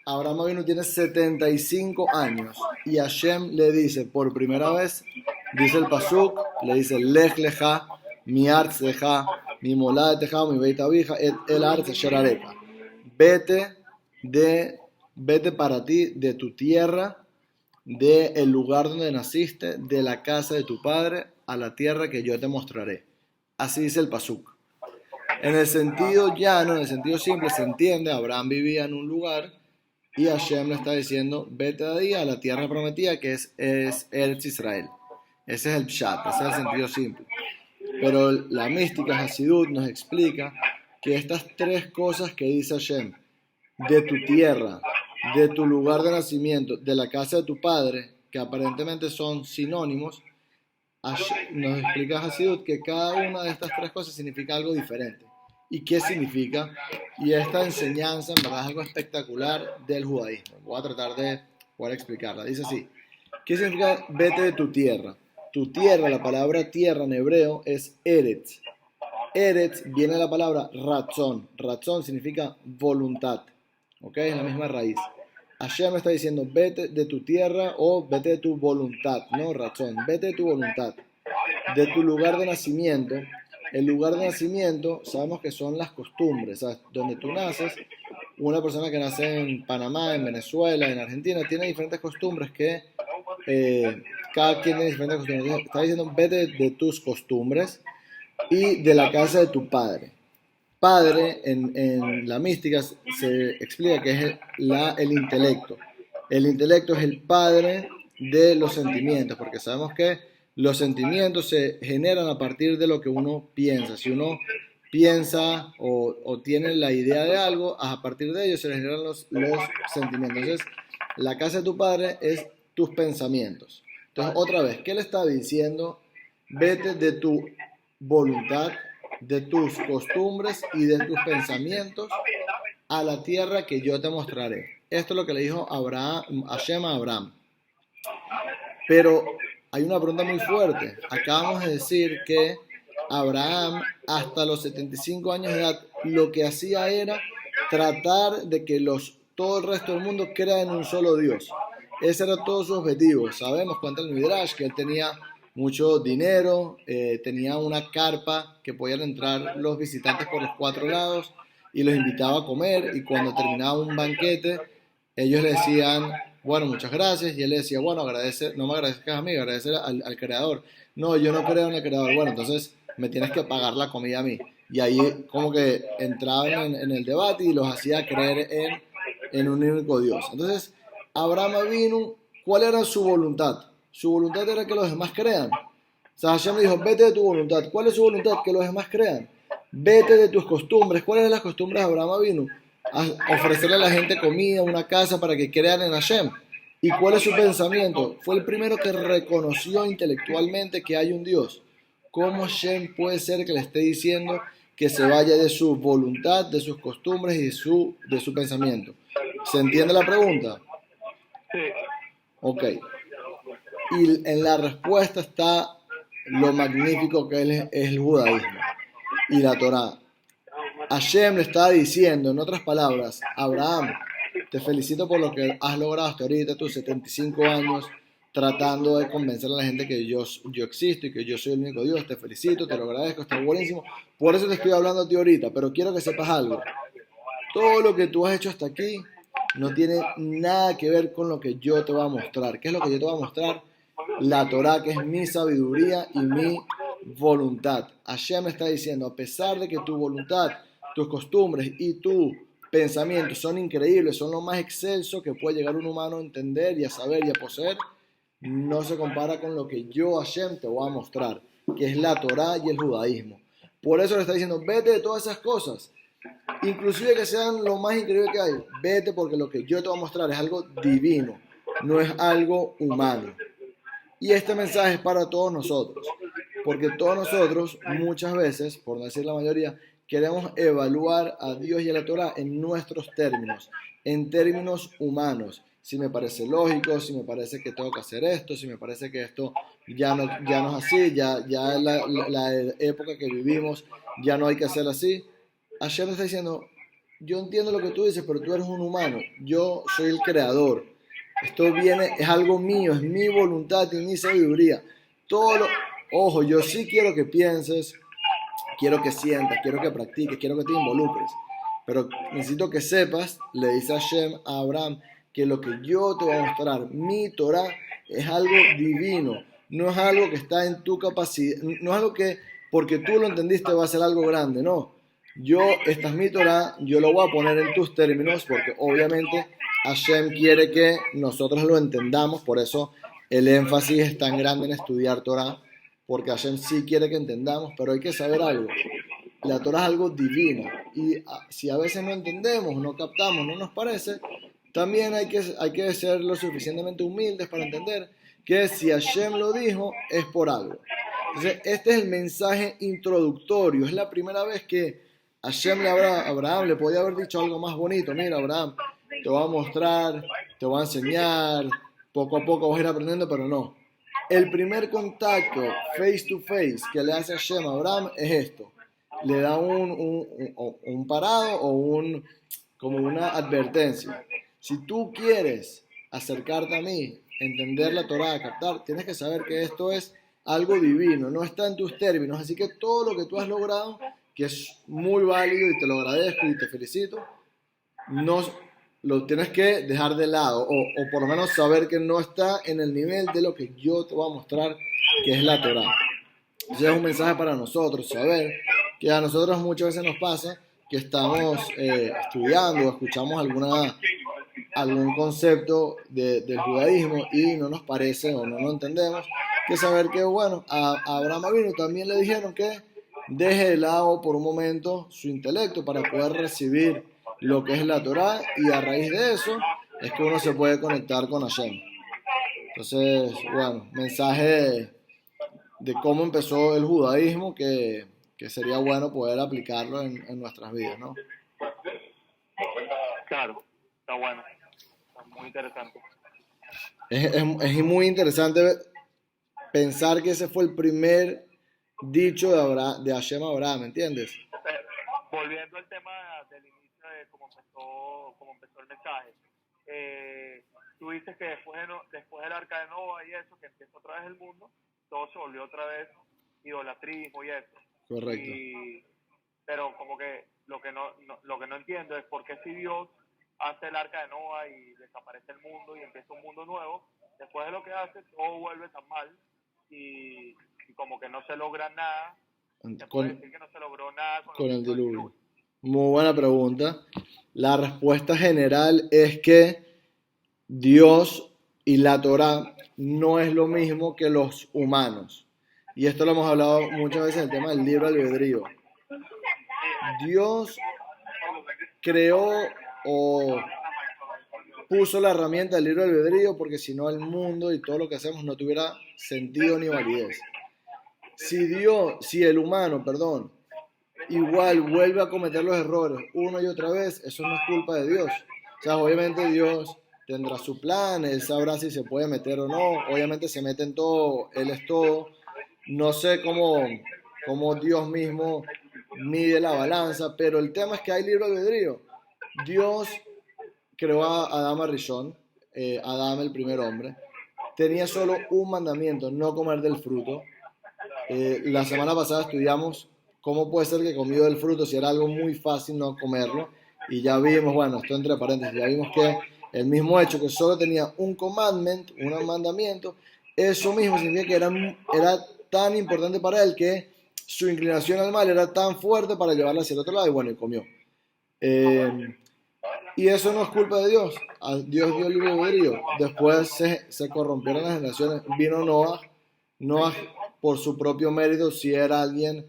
Abraham Avinu tiene 75 años y Hashem le dice por primera vez, dice el pasuk, le dice Lech lecha, mi arz lecha, mi molad lecha, mi beit abija, el arz sharareka. Vete de, vete para ti de tu tierra, del lugar donde naciste, de la casa de tu padre, a la tierra que yo te mostraré. Así dice el pasuk. En el sentido llano, en el sentido simple, se entiende, Abraham vivía en un lugar y Hashem le está diciendo, vete de ahí a la tierra prometida que es Eretz Israel. Ese es el pshat, ese es el sentido simple. Pero la mística Hasidut nos explica que estas tres cosas que dice Hashem, de tu tierra, de tu lugar de nacimiento, de la casa de tu padre, que aparentemente son sinónimos, nos explica Hasidut que cada una de estas tres cosas significa algo diferente. ¿Y qué significa? Y esta enseñanza en verdad es algo espectacular del judaísmo. Voy a tratar de poder explicarla. Dice así, ¿qué significa vete de tu tierra? Tu tierra, la palabra tierra en hebreo es Eretz. Eretz viene de la palabra razón. Razón significa voluntad. ¿Ok? Es la misma raíz. Hashem está diciendo, vete de tu tierra o vete de tu voluntad, no razón, vete de tu voluntad, de tu lugar de nacimiento. El lugar de nacimiento sabemos que son las costumbres, ¿sabes? Donde tú naces, una persona que nace en Panamá, en Venezuela, en Argentina, tiene diferentes costumbres que cada quien tiene diferentes costumbres. Está diciendo, vete de tus costumbres y de la casa de tu padre. Padre en la mística se explica que es el intelecto. El intelecto es el padre de los sentimientos, porque sabemos que los sentimientos se generan a partir de lo que uno piensa. Si uno piensa o tiene la idea de algo, a partir de ello se le generan los sentimientos. Entonces, la casa de tu padre es tus pensamientos. Entonces, otra vez, ¿qué le está diciendo? Vete de tu voluntad, de tus costumbres y de tus pensamientos a la tierra que yo te mostraré. Esto es lo que le dijo Hashem a Abraham. Pero hay una pregunta muy fuerte. Acabamos de decir que Abraham, hasta los 75 años de edad, lo que hacía era tratar de que todo el resto del mundo crea en un solo Dios. Ese era todo su objetivo. Sabemos, cuenta el Midrash, que él tenía mucho dinero, tenía una carpa que podían entrar los visitantes por los 4 lados y los invitaba a comer, y cuando terminaba un banquete ellos le decían, bueno, muchas gracias, y él le decía, bueno, no me agradezcas a mí, agradecer al creador. No, yo no creo en el creador. Bueno, entonces me tienes que pagar la comida a mí. Y ahí como que entraban en el debate y los hacía creer en un único Dios. Entonces Abraham vino, ¿cuál era su voluntad? Su voluntad era que los demás crean. O sea, Hashem le dijo, vete de tu voluntad. ¿Cuál es su voluntad? Que los demás crean. Vete de tus costumbres. ¿Cuáles son las costumbres de Abraham vino? A ofrecerle a la gente comida, una casa para que crean en Hashem. ¿Y cuál es su pensamiento? Fue el primero que reconoció intelectualmente que hay un Dios. ¿Cómo Hashem puede ser que le esté diciendo que se vaya de su voluntad, de sus costumbres y de su pensamiento? ¿Se entiende la pregunta? Ok. Y en la respuesta está lo magnífico que es el judaísmo y la Torá. Hashem le está diciendo, en otras palabras, Abraham, te felicito por lo que has logrado hasta ahorita, tus 75 años, tratando de convencer a la gente que yo existo y que yo soy el único Dios. Te felicito, te lo agradezco, está buenísimo. Por eso te estoy hablando a ti ahorita, pero quiero que sepas algo. Todo lo que tú has hecho hasta aquí no tiene nada que ver con lo que yo te voy a mostrar. ¿Qué es lo que yo te voy a mostrar? La Torá, que es mi sabiduría y mi voluntad. Hashem me está diciendo, a pesar de que tu voluntad, tus costumbres y tu pensamientos son increíbles, son lo más excelso que puede llegar un humano a entender y a saber y a poseer, no se compara con lo que yo, Hashem, te voy a mostrar, que es la Torá y el judaísmo. Por eso le está diciendo, vete de todas esas cosas, inclusive que sean lo más increíble que hay, vete, porque lo que yo te voy a mostrar es algo divino, no es algo humano. Y este mensaje es para todos nosotros, porque todos nosotros muchas veces, por no decir la mayoría, queremos evaluar a Dios y a la Torah en nuestros términos, en términos humanos. Si me parece lógico, si me parece que tengo que hacer esto, si me parece que esto ya no es así, ya la época que vivimos ya no hay que hacer así. Hashem está diciendo, yo entiendo lo que tú dices, pero tú eres un humano, yo soy el creador. Esto viene, es algo mío, es mi voluntad y mi sabiduría. Todo lo, ojo, yo sí quiero que pienses, quiero que sientas, quiero que practiques, quiero que te involucres. Pero necesito que sepas, le dice Hashem a Abraham, que lo que yo te voy a mostrar, mi Torah, es algo divino. No es algo que está en tu capacidad, no es algo que porque tú lo entendiste va a ser algo grande, no. Esta es mi Torah, yo lo voy a poner en tus términos porque obviamente Hashem quiere que nosotros lo entendamos, por eso el énfasis es tan grande en estudiar Torah, porque Hashem sí quiere que entendamos, pero hay que saber algo. La Torah es algo divino y si a veces no entendemos, no captamos, no nos parece, también hay que ser lo suficientemente humildes para entender que si Hashem lo dijo, es por algo. Entonces, este es el mensaje introductorio. Es la primera vez que Hashem le habrá a Abraham, le podía haber dicho algo más bonito. Mira, Abraham, te voy a mostrar, te voy a enseñar, poco a poco vas a ir aprendiendo, pero no. El primer contacto face to face que le hace Hashem a Abraham es esto. Le da un parado o como una advertencia. Si tú quieres acercarte a mí, entender la Torah, captar, tienes que saber que esto es algo divino, no está en tus términos. Así que todo lo que tú has logrado, que es muy válido y te lo agradezco y te felicito, no lo tienes que dejar de lado o por lo menos saber que no está en el nivel de lo que yo te voy a mostrar, que es la Torah. Ese es un mensaje para nosotros, saber que a nosotros muchas veces nos pasa que estamos estudiando o escuchamos algún concepto del judaísmo y no nos parece o no lo entendemos, que saber que, bueno, a Abraham Avinu también le dijeron que deje de lado por un momento su intelecto para poder recibir lo que es la Torah y a raíz de eso es que uno se puede conectar con Hashem. Entonces, bueno, mensaje de cómo empezó el judaísmo que sería bueno poder aplicarlo en nuestras vidas, ¿no? Claro, está bueno, está muy interesante. Es muy interesante pensar que ese fue el primer dicho de Hashem a Abraham, ¿me entiendes? Volviendo al tema del inicio de cómo empezó el mensaje, tú dices que después del arca de Noah y eso, que empieza otra vez el mundo, todo se volvió otra vez idolatrismo y eso. Correcto. Pero como que lo que no entiendo es por qué si Dios hace el arca de Noah y desaparece el mundo y empieza un mundo nuevo, después de lo que hace todo vuelve tan mal y como que no se logra nada. Se puede decir que no se logró nada con el diluvio. Muy buena pregunta. La respuesta general es que Dios y la Torah no es lo mismo que los humanos. Y esto lo hemos hablado muchas veces en el tema del libre albedrío. Dios creó o puso la herramienta del libre albedrío porque si no el mundo y todo lo que hacemos no tuviera sentido ni validez. Si el humano, igual vuelve a cometer los errores una y otra vez, eso no es culpa de Dios. O sea, obviamente Dios tendrá su plan, Él sabrá si se puede meter o no, obviamente se mete en todo, Él es todo. No sé cómo Dios mismo mide la balanza, pero el tema es que hay libre albedrío. Dios creó a Adán Arishon, Adán el primer hombre, tenía solo un mandamiento, no comer del fruto. La semana pasada estudiamos cómo puede ser que comió del fruto si era algo muy fácil no comerlo. Y ya vimos, bueno, esto entre paréntesis, ya vimos que el mismo hecho que solo tenía un commandment, un mandamiento, eso mismo significa que era tan importante para él que su inclinación al mal era tan fuerte para llevarla hacia el otro lado y bueno, y comió. Y eso no es culpa de Dios. Dios dio el libre albedrío. Después se corrompieron las generaciones. Vino Noah por su propio mérito, si era alguien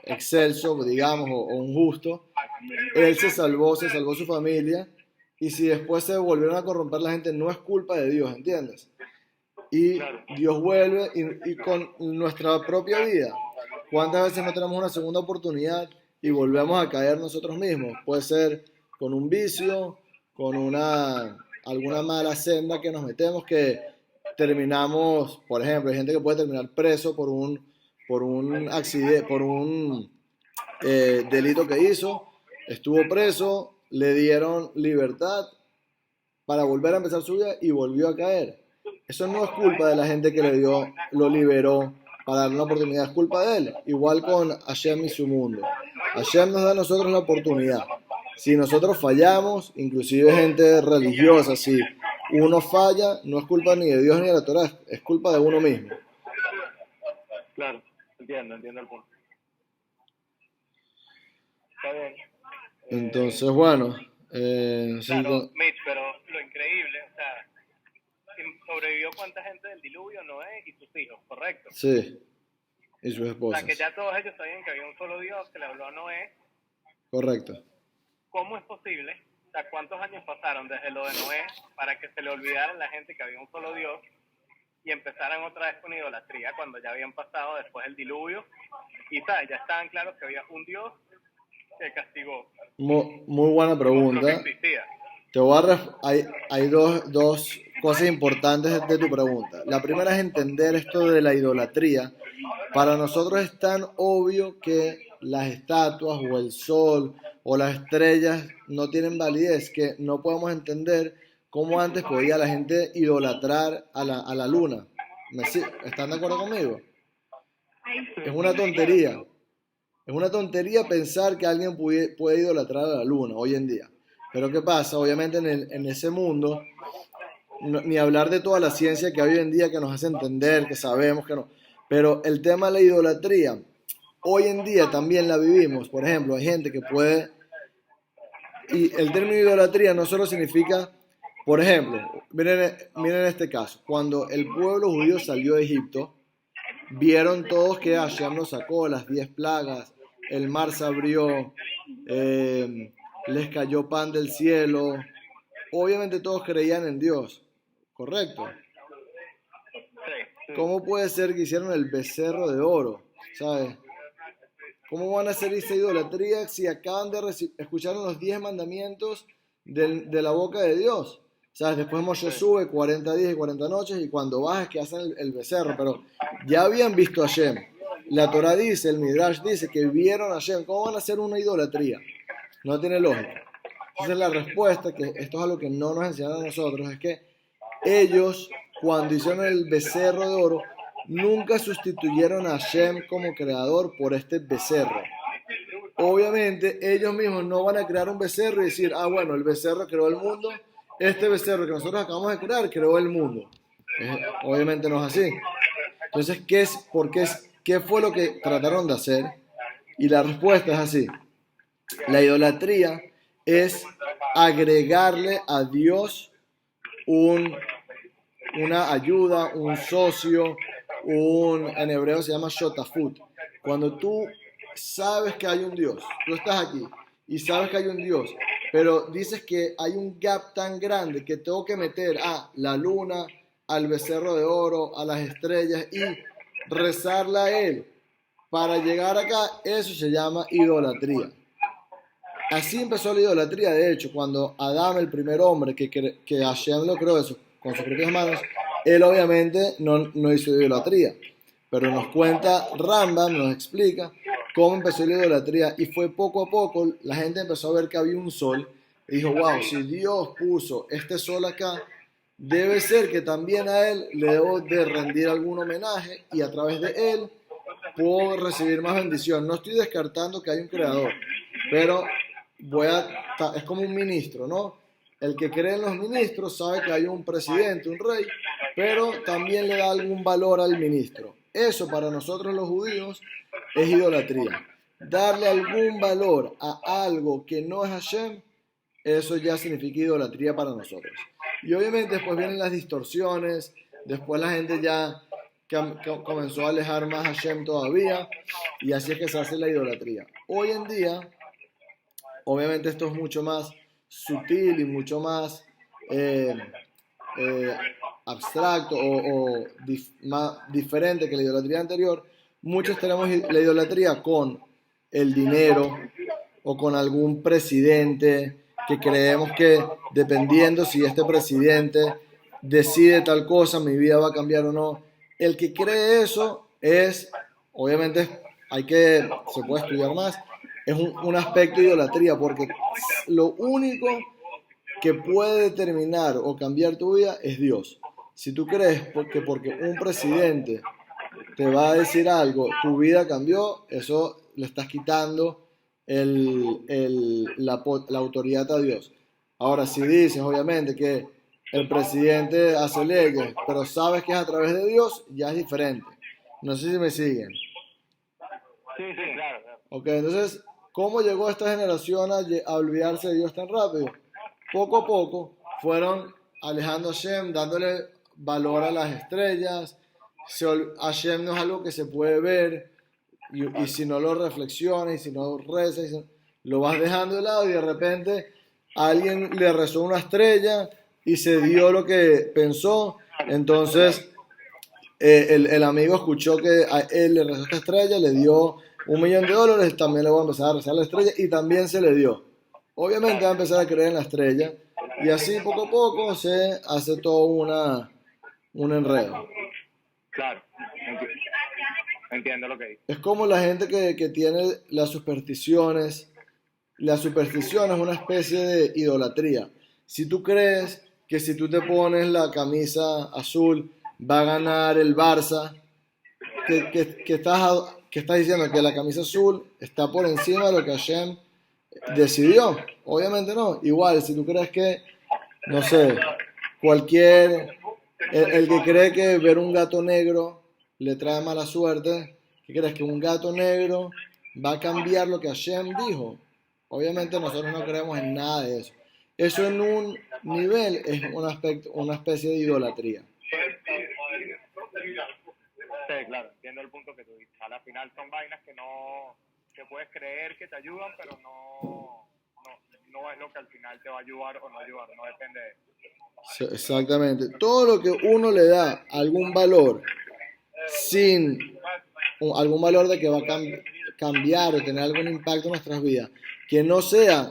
excelso, digamos, o un justo, él se salvó su familia, y si después se volvieron a corromper la gente, no es culpa de Dios, ¿entiendes? Y Dios vuelve, y con nuestra propia vida, ¿cuántas veces no tenemos una segunda oportunidad y volvemos a caer nosotros mismos? Puede ser con un vicio, con alguna mala senda que nos metemos, que terminamos, por ejemplo, hay gente que puede terminar preso por un accidente, por un delito que hizo, estuvo preso, le dieron libertad para volver a empezar su vida y volvió a caer. Eso no es culpa de la gente que lo liberó para darle una oportunidad, es culpa de él. Igual con Hashem y su mundo. Hashem nos da a nosotros la oportunidad. Si nosotros fallamos, inclusive gente religiosa, si uno falla, no es culpa ni de Dios ni de la Torah, es culpa de uno mismo. Claro, entiendo el punto. Está bien. Entonces, bueno. Claro, Mitch, pero lo increíble, o sea, sobrevivió cuánta gente del diluvio, Noé y sus hijos, ¿correcto? Sí, y sus O esposas. sea, que ya todos ellos sabían que había un solo Dios que le habló a Noé. Correcto. ¿Cómo es posible? O sea, ¿cuántos años pasaron desde lo de Noé para que se le olvidara a la gente que había un solo Dios y empezaran otra vez con idolatría cuando ya habían pasado después el diluvio? Y ¿sabes? Ya estaban claros que había un Dios que castigó. Muy buena pregunta. Que existía. Te voy hay dos cosas importantes de tu pregunta. La primera es entender esto de la idolatría. Para nosotros es tan obvio que las estatuas o el sol o las estrellas no tienen validez, que no podemos entender cómo antes podía la gente idolatrar a la luna. ¿Están de acuerdo conmigo? Es una tontería. Es una tontería pensar que alguien puede idolatrar a la luna hoy en día. Pero ¿qué pasa? Obviamente en ese mundo, ni hablar de toda la ciencia que hay hoy en día que nos hace entender, que sabemos que no. Pero el tema de la idolatría, hoy en día también la vivimos. Por ejemplo, hay gente que puede... Y el término idolatría no solo significa... Por ejemplo, miren este caso. Cuando el pueblo judío salió de Egipto, vieron todos que Hashem nos sacó las 10 plagas, el mar se abrió, les cayó pan del cielo. Obviamente todos creían en Dios, ¿correcto? Sí. ¿Cómo puede ser que hicieron el becerro de oro? ¿Sabes? ¿Cómo van a hacer esa idolatría si acaban de escucharon los 10 mandamientos de la boca de Dios? ¿Sabes? Después Moshe sube 40 días y 40 noches y cuando baja es que hacen el becerro, pero ya habían visto a Hashem. La Torah dice, el Midrash dice que vieron a Hashem. ¿Cómo van a hacer una idolatría? No tiene lógica. Entonces la respuesta, que esto es algo que no nos enseñaron a nosotros, es que ellos, cuando hicieron el becerro de oro, nunca sustituyeron a Hashem como creador por este becerro. Obviamente ellos mismos no van a crear un becerro y decir, bueno, el becerro creó el mundo, este becerro que nosotros acabamos de crear creó el mundo. Obviamente no es así. Entonces, ¿qué fue lo que trataron de hacer? Y la respuesta es así. La idolatría es agregarle a Dios una ayuda, un socio, en hebreo se llama shotafut. Cuando tú sabes que hay un Dios, tú estás aquí y sabes que hay un Dios, pero dices que hay un gap tan grande que tengo que meter a la luna, al becerro de oro, a las estrellas y rezarle a él para llegar acá, eso se llama idolatría. Así empezó la idolatría, de hecho, cuando Adán, el primer hombre que Hashem lo creó con sus propias manos, él obviamente no hizo idolatría, pero nos cuenta Rambam, nos explica cómo empezó la idolatría y fue poco a poco, la gente empezó a ver que había un sol y dijo, wow, si Dios puso este sol acá, debe ser que también a él le debo de rendir algún homenaje y a través de él puedo recibir más bendición. No estoy descartando que hay un creador, pero es como un ministro, ¿no? El que cree en los ministros sabe que hay un presidente, un rey, pero también le da algún valor al ministro. Eso para nosotros los judíos es idolatría. Darle algún valor a algo que no es Hashem, eso ya significa idolatría para nosotros. Y obviamente después vienen las distorsiones, después la gente ya comenzó a alejar más a Hashem todavía, y así es que se hace la idolatría. Hoy en día, obviamente esto es mucho más sutil y mucho más abstracto o más diferente que la idolatría anterior. Muchos tenemos la idolatría con el dinero o con algún presidente que creemos que dependiendo si este presidente decide tal cosa, mi vida va a cambiar o no. El que cree eso obviamente se puede estudiar más, es un aspecto de idolatría, porque lo único que puede determinar o cambiar tu vida es Dios. Si tú crees que porque un presidente te va a decir algo, tu vida cambió, eso le estás quitando la autoridad a Dios. Ahora, si dices, obviamente, que el presidente hace leyes, pero sabes que es a través de Dios, ya es diferente. No sé si me siguen. Sí, claro. Ok, entonces, ¿cómo llegó esta generación a olvidarse de Dios tan rápido? Poco a poco fueron alejando a Hashem, dándole valor a las estrellas. Hashem no es algo que se puede ver, y si no lo reflexionas, y si no rezas, lo vas dejando de lado, y de repente alguien le rezó una estrella y se dio lo que pensó. Entonces el amigo escuchó que a él le rezó esta estrella, le dio $1.000.000, también le voy a empezar a rezar la estrella, y también se le dio. Obviamente va a empezar a creer en la estrella, y así poco a poco se hace todo un enredo. Claro, entiendo lo que dices. Es como la gente que tiene las supersticiones. La superstición es una especie de idolatría. Si tú crees que si tú te pones la camisa azul va a ganar el Barça, que estás diciendo que la camisa azul está por encima de lo que Hashem decidió. Obviamente no. Igual, si tú crees que, no sé, el que cree que ver un gato negro le trae mala suerte, ¿qué crees? Que un gato negro va a cambiar lo que Hashem dijo. Obviamente nosotros no creemos en nada de eso. Eso en un nivel es una especie de idolatría. Sí, claro, entiendo el punto que tú dices. A la final son vainas que puedes creer que te ayudan, pero no es lo que al final te va a ayudar o no ayudar, no depende de eso. Sí, exactamente. Todo lo que uno le da algún valor algún valor de que va a cambiar o tener algún impacto en nuestras vidas, que no sea